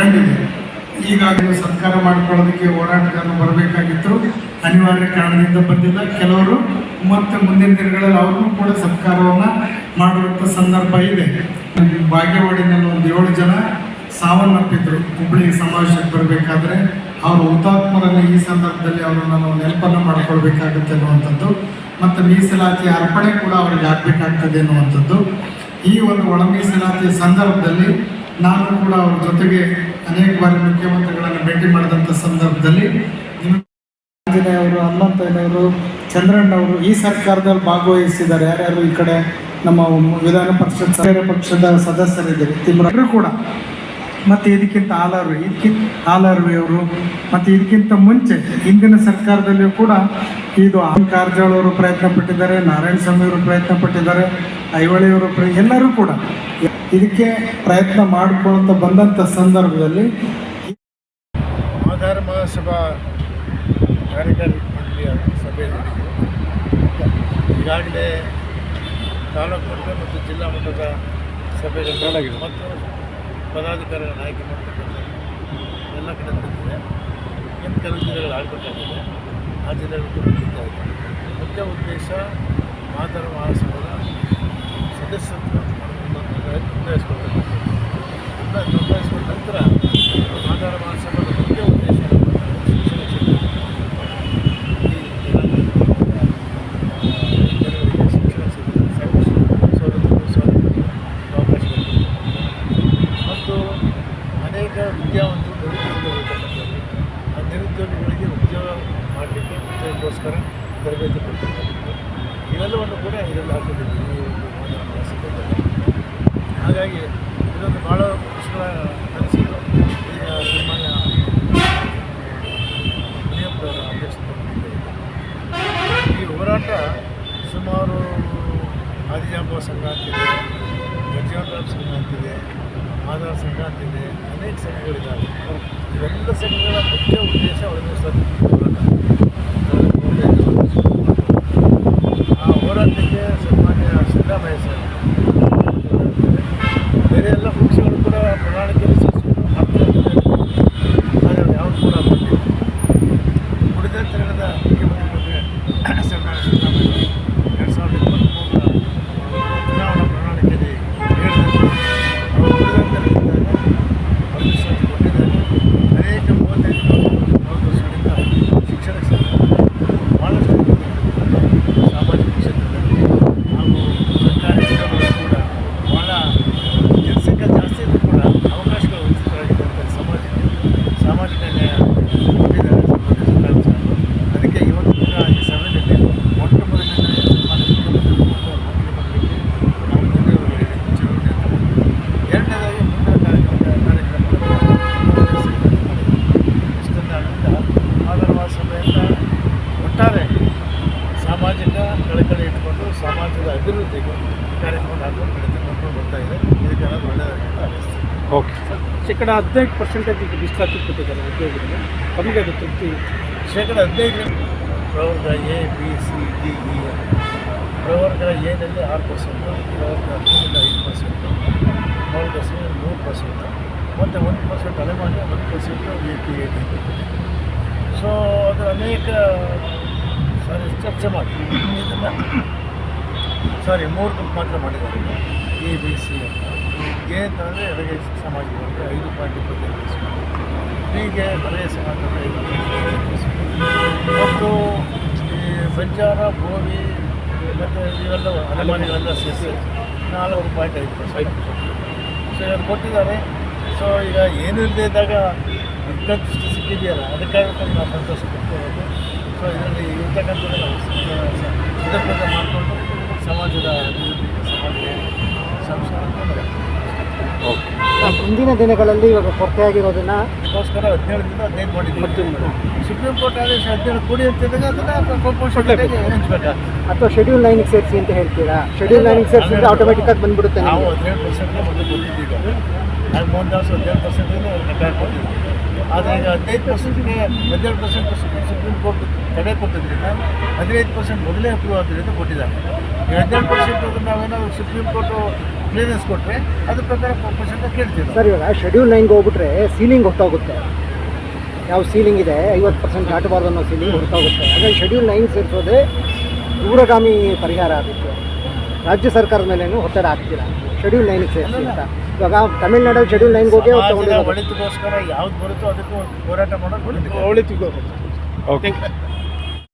ಕಂಡಿದೆ. ಈಗಾಗಲೇ ಸರ್ಕಾರ ಮಾಡಿಕೊಳ್ಳೋದಕ್ಕೆ ಹೋರಾಟಗಾರರು ಬರಬೇಕಾಗಿತ್ತು, ಅನಿವಾರ್ಯ ಕಾರಣದಿಂದ ಬಂದಿಲ್ಲ. ಕೆಲವರು ಮತ್ತು ಮುಂದಿನ ದಿನಗಳಲ್ಲಿ ಅವ್ರಿಗೂ ಕೂಡ ಸರ್ಕಾರವನ್ನು ಮಾಡುವಂಥ ಸಂದರ್ಭ ಇದೆ. ಬಾಗೇವಾಡಿನಲ್ಲಿ ಒಂದು 7 ಜನ ಸಾವನ್ನಪ್ಪಿದ್ರು ಹುಬ್ಬಳ್ಳಿ ಸಮಾವೇಶಕ್ಕೆ ಬರಬೇಕಾದ್ರೆ. ಅವರು ಹುತಾತ್ಮರಲ್ಲಿ ಈ ಸಂದರ್ಭದಲ್ಲಿ ಅವರನ್ನು ನಾವು ನೆನಪನ್ನು ಮಾಡಿಕೊಳ್ಬೇಕಾಗುತ್ತೆ ಅನ್ನುವಂಥದ್ದು, ಮತ್ತು ಮೀಸಲಾತಿ ಅರ್ಪಣೆ ಕೂಡ ಅವರಿಗೆ ಆಗಬೇಕಾಗ್ತದೆ ಅನ್ನುವಂಥದ್ದು. ಈ ಒಂದು ಒಳ ಮೀಸಲಾತಿಯ ಸಂದರ್ಭದಲ್ಲಿ ನಾನು ಕೂಡ ಅವ್ರ ಜೊತೆಗೆ ಅನೇಕ ಬಾರಿ ಮುಖ್ಯಮಂತ್ರಿಗಳನ್ನು ಭೇಟಿ ಮಾಡಿದಂಥ ಸಂದರ್ಭದಲ್ಲಿ ಆಂಜನೇಯವರು, ಹನುಮಂತಯ್ಯನವರು, ಚಂದ್ರಣ್ಣವರು ಈ ಸರ್ಕಾರದಲ್ಲಿ ಭಾಗವಹಿಸಿದ್ದಾರೆ. ಯಾರ್ಯಾರು ಈ ಕಡೆ ನಮ್ಮ ವಿಧಾನ ಪರಿಷತ್ ಪಕ್ಷದ ಸದಸ್ಯರಿದ್ದಾರೆ ತಿಮ್ಮರು ಕೂಡ, ಮತ್ತು ಇದಕ್ಕಿಂತ ಆಲರ್ವಿಯವರು, ಮತ್ತು ಇದಕ್ಕಿಂತ ಮುಂಚೆ ಹಿಂದಿನ ಸರ್ಕಾರದಲ್ಲಿಯೂ ಕೂಡ ಇದು ಕಾರಜೋಳ ಅವರು ಪ್ರಯತ್ನ ಪಟ್ಟಿದ್ದಾರೆ, ನಾರಾಯಣ ಸ್ವಾಮಿ ಅವರು ಪ್ರಯತ್ನ ಪಟ್ಟಿದ್ದಾರೆ, ಐಹೊಳೆಯವರು ಎಲ್ಲರೂ ಕೂಡ ಇದಕ್ಕೆ ಪ್ರಯತ್ನ ಮಾಡಿಕೊಳ್ತಾ ಬಂದಂಥ ಸಂದರ್ಭದಲ್ಲಿ ಆಧಾರ ಮಹಾಸಭಾ ಕಾರ್ಯಕಾರಿ ಮಂಡಳಿಯ ಸಭೆ ನಡೆದಿದೆ. ಈಗಾಗಲೇ ತಾಲೂಕು ಮಟ್ಟ ಮತ್ತು ಜಿಲ್ಲಾ ಮಟ್ಟದ ಸಭೆಗಳು ಮತ್ತು ಪದಾಧಿಕಾರಿಗಳ ಆಯ್ಕೆ ಮಾಡ್ತಕ್ಕಂಥ ಎಲ್ಲ ಕಡೆ ನಡೆದಿದೆ. ಇನ್ನು ಕೆಲವು ಜಿಲ್ಲೆಗಳು ಆಗಬೇಕಾಗಿದೆ, ಆ ಜಿಲ್ಲೆಗಳು ಕೂಡ ನಡೀತಾ ಇದೆ. ಮುಖ್ಯ ಉದ್ದೇಶ ಆಧಾರ ಮಹಾಸಭಾದ ಸದಸ್ಯತ್ವ ನೋಂದಾಯಿಸಿಕೊಂಡ ನಂತರ ಆಧಾರ ಮಹಾಸಭಾದ ಮುಖ್ಯ ಉದ್ದೇಶ ಶಿಕ್ಷಣ ಮತ್ತು ಅನೇಕ ವಿದ್ಯಾವಂತರು ನಿರುದ್ಯೋಗಿಗಳಿರ್ತಕ್ಕಂಥದ್ದು, ಆ ನಿರುದ್ಯೋಗಿಗಳಿಗೆ ಉದ್ಯೋಗ ಮಾಡಲಿಕ್ಕೆ ಉದ್ಯೋಗಕ್ಕೋಸ್ಕರ ತರಬೇತಿ ಕೊಡ್ತಕ್ಕಂಥದ್ದು ಇವೆಲ್ಲವನ್ನು ಕೂಡ ಇದರಲ್ಲಿ ಹಾಕಿದ್ದೀವಿ ಈ ಒಂದು ಆಧಾರ ಮಹಾಸಭೆಯಲ್ಲಿ. ಹಾಗಾಗಿ ಇದೊಂದು ಭಾಳ ವರ್ಷಗಳ ಕನಸಿದ್ದು. ಈಗ ಸಾಮಾನ್ಯ ಮುನಿಯಪ್ಪರ ಅಧ್ಯಕ್ಷತೆ ಈ ಹೋರಾಟ ಸುಮಾರು ಆದಿಜಾಂಬವ ಸಂಘ ಅಂತಿದೆ, ಗಜೀವನರಾಮ್ ಸಂಘ ಅಂತಿದೆ, ಆಧಾರ ಸಂಘ ಅಂತಿದೆ, ಅನೇಕ ಸಂಘಗಳಿದ್ದಾವೆ. ಇವೆಲ್ಲ ಸಂಘಗಳ ಮುಖ್ಯ ಉದ್ದೇಶ ಒಳಗಿಸುತ್ತೆ ಹೋರಾಟ. ಆ ಹೋರಾಟಕ್ಕೆ ಸನ್ಮಾನ್ಯ ಸಿದ್ದರಾಮಯ್ಯ ಸರ್ ಬೇರೆ ಎಲ್ಲ ಪಕ್ಷಗಳು ಕೂಡ ಪ್ರಣಾಳಿಕೆಯಲ್ಲಿ ಆದರೆ ಯಾವುದು ಕೂಡ ಬಂದಿಲ್ಲ. ಉಳಿದಂತೆ ನಡೆದ ಮುಖ್ಯಮಂತ್ರಿ ಸನ್ಮಾನ್ಯ ಸಿದ್ದರಾಮಯ್ಯ 2023ರ ಚುನಾವಣಾ ಪ್ರಣಾಳಿಕೆಯಲ್ಲಿ ಹೇಳಿದಂತೆ ಅವರು ಉಳಿದಂತೆ ನಡೆದಿದ್ದಾರೆ, ಭವಿಷ್ಯಕ್ಕೆ ಕೊಟ್ಟಿದ್ದಾರೆ. ಅನೇಕ 35-40 ವರ್ಷಗಳಿಂದ ಶಿಕ್ಷಣ ಕ್ಷೇತ್ರದಲ್ಲಿ ಭಾಳಷ್ಟು ಸಾಮಾಜಿಕ ಕ್ಷೇತ್ರದಲ್ಲಿ ಹಾಗೂ ಸರ್ಕಾರಿ ಕ್ಷೇತ್ರಗಳು ಕೂಡ ಭಾಳ ಜನಸಂಖ್ಯೆ ಜಾಸ್ತಿ ಇದ್ದರೂ ಕೂಡ ಅವಕಾಶಗಳು ವಂಚಿತರಾಗಿದ್ದಂಥ ಸಾಮಾಜಿಕ ನ್ಯಾಯ ಕೊಟ್ಟಿದ್ದಾರೆ ಸರ್ಕಾರ. ಅದಕ್ಕೆ ಇವತ್ತು ಕೂಡ ಈ ಸಭೆಯಲ್ಲಿ ಮೊಟ್ಟ ಮೊದಲನೇ ಮುಖ್ಯಮಂತ್ರಿಗೆ ನಾವು ಮುಂದೆ ಚುನಾವಣೆ ಎರಡನೇದಾಗಿ ಮುಂದಿನ ಕಾರ್ಯಕ್ರಮಗಳನ್ನು ಇಷ್ಟನ್ನು ಆಧಾರ ಮಹಾಸಭೆಯಿಂದ ಒಟ್ಟಾರೆ ಸಾಮಾಜಿಕ ಕಳಕಳಿ ಇಟ್ಕೊಂಡು ಸಮಾಜದ ಅಭಿವೃದ್ಧಿಗೆ ಕಾರ್ಯಕ್ರಮ ಹಾಕೊಂಡು ನಡೆದುಕೊಂಡು ಬರ್ತಾ ಇದೆ. ಇದಕ್ಕೆ ನಾನು ಒಳ್ಳೆಯದಾಗಿ ಅನಿಸ್ತೀನಿ. ಓಕೆ ಸರ್, ಶೇಕಡ 15% ಮೀಸಲಾತಿ ಕೊಟ್ಟಿದ್ದಾರೆ ಉದ್ಯೋಗಗಳಿಗೆ, ತಮಗೆ ಅದು ತೃಪ್ತಿ? ಶೇಕಡ 15 ಪ್ರವರ್ಗ A, B, C, D, E. ಪ್ರವರ್ಗ ಎನಲ್ಲಿ 6%, ಪ್ರವರ್ಗ ಬಿಯಿಂದ 5%, ಪ್ರವರ್ಗ ಸಿ 3%, ಮತ್ತು 1% ಅಲೆಮಾನ್ಯ, 1% APAD. ಸೊ ಅದರ ಅನೇಕ ಚರ್ಚೆ ಮಾಡಿ ಇದನ್ನು 3 ಗುಂಪು ಮಾತ್ರ ಮಾಡಿದ್ದಾರೆ. ಎ, ಬಿ, ಸಿ ಅಂತ. ಎ ಅಂತಂದರೆ ಎಡಗೈ ಸಮಾಜ ವರ್ಗ 5.25%, ಬಿಗೆ ಬರೆಯ ಸಮಾಜ 5.25%, ಮತ್ತು ಈ ಬಂಜಾರ, ಬೋವಿ ಮತ್ತು ಇವೆಲ್ಲ ಅಲೆಮಾನಿಗಳೆಲ್ಲ ಸೇರಿಸಿ 4.5%. ಸೊ ಇವರು ಕೊಟ್ಟಿದ್ದಾರೆ. ಸೊ ಈಗ ಏನೂ ಇಲ್ಲದೆ ಇದ್ದಾಗ ಇದ್ದಷ್ಟು ಸಿಕ್ಕಿದೆಯಲ್ಲ, ಅದಕ್ಕಾಗಿ ನಾವು ಸಂತೋಷ ಪಡ್ಕೋಬೇಕು. ಸೊ ಇದರಲ್ಲಿ ಇರ್ತಕ್ಕಂಥದ್ದು ನಾವು ಇದಕ್ಕೆ ಮಾಡಿಕೊಂಡು ಸಮಾಜದ ಅಭಿವೃದ್ಧಿಗೆ, ಸಮಾಜಕ್ಕೆ ಸಂಸ್ಕಾರ. ಓಕೆ, ಮುಂದಿನ ದಿನಗಳಲ್ಲಿ ಇವಾಗ ಕೊರತೆಯಾಗಿರೋದನ್ನು ಅದಕ್ಕೋಸ್ಕರ 17ರಿಂದ 15 ಮಾಡಿದ್ದೀವಿ. ಸುಪ್ರೀಂ ಕೋರ್ಟ್ ಆದೇಶ 17 ಕೊಡಿ ಅಂತಿದ್ದಾಗ ಅದನ್ನು ಪ್ರಪೋಷನ್ಗೆ ಹಂಚ್ಬೇಕಾಗ್ತದೆ. ಅಥವಾ ಶೆಡ್ಯೂಲ್ 9ಗೆ ಸೇರಿಸಿ ಅಂತ ಹೇಳ್ತೀರಾ? ಶೆಡ್ಯೂಲ್ 9ಗೆ ಸೇರಿಸಿದ್ರೆ ಆಟೋಮೆಟಿಕ್ಕಾಗಿ ಬಂದ್ಬಿಡುತ್ತೆ. ನಾವು 17% ಮೊದಲು ಕೊಟ್ಟಿದ್ದೀವಿ. ಆಗ ಮೋಹನ್ ದಾಸ್ 17% ಕಟ್ಟಾಗಿ ಕೊಟ್ಟಿದ್ದೀವಿ. ಆದರೆ ಈಗ 15%ಗೆ 17% ಸುಪ್ರೀಂ ಕೋರ್ಟ್ ತಡೆ ಕೊಟ್ಟಿದ್ದರಿಂದ 15% ಮೊದಲೇ ಅಪ್ರೂವ್ ಆದ್ದರಿಂದ ಕೊಟ್ಟಿದ್ದಾರೆ. ಈಗ 17% ಅದನ್ನು ನಾವೇನಾದ್ರು ಸುಪ್ರೀಂ ಕೋರ್ಟು ಕ್ಲಿಯರೆನ್ಸ್ ಕೊಟ್ಟರೆ ಅದ್ರ ಪ್ರಕಾರ ಪರ್ಸೆಂಟ್ ಕೇಳ್ತೀವಿ ನಾವು. ಸರ್ ಇವಾಗ ಶೆಡ್ಯೂಲ್ 9ಗೆ ಹೋಗ್ಬಿಟ್ರೆ ಸೀಲಿಂಗ್ ಹೊರಟೋಗುತ್ತೆ. ಯಾವ ಸೀಲಿಂಗ್ ಇದೆ 50% ದಾಟಬಾರ್ದು ಅನ್ನೋ ಸೀಲಿಂಗ್ ಹೊರಟೋಗುತ್ತೆ. ಹಾಗಾಗಿ ಶೆಡ್ಯೂಲ್ 9 ಸೇರಿಸೋದೇ ದೂರಗಾಮಿ ಪರಿಹಾರ ಅದಕ್ಕೆ. ರಾಜ್ಯ ಸರ್ಕಾರದ ಮೇಲೇನು ಒತ್ತಡ ಹಾಕ್ತೀರಾ ಶೆಡ್ಯೂಲ್ 9ಗೆ ಸೇರಿಸಿ ಅಂತ. ಇವಾಗ ತಮಿಳ್ನಾಡಲ್ಲಿ ಶೆಡ್ಯೂಲ್ 9ಗೆ ಹೋಗಿ ಸಮಾಜದ ಒಳಿತಿಗೋಸ್ಕರ ಯಾವ್ದು ಬರುತ್ತೋ ಅದಕ್ಕೂ ಹೋರಾಟ ಮಾಡೋದು ಒಳಿತಿಗೆ. ಒಳಿತಿಗೆ.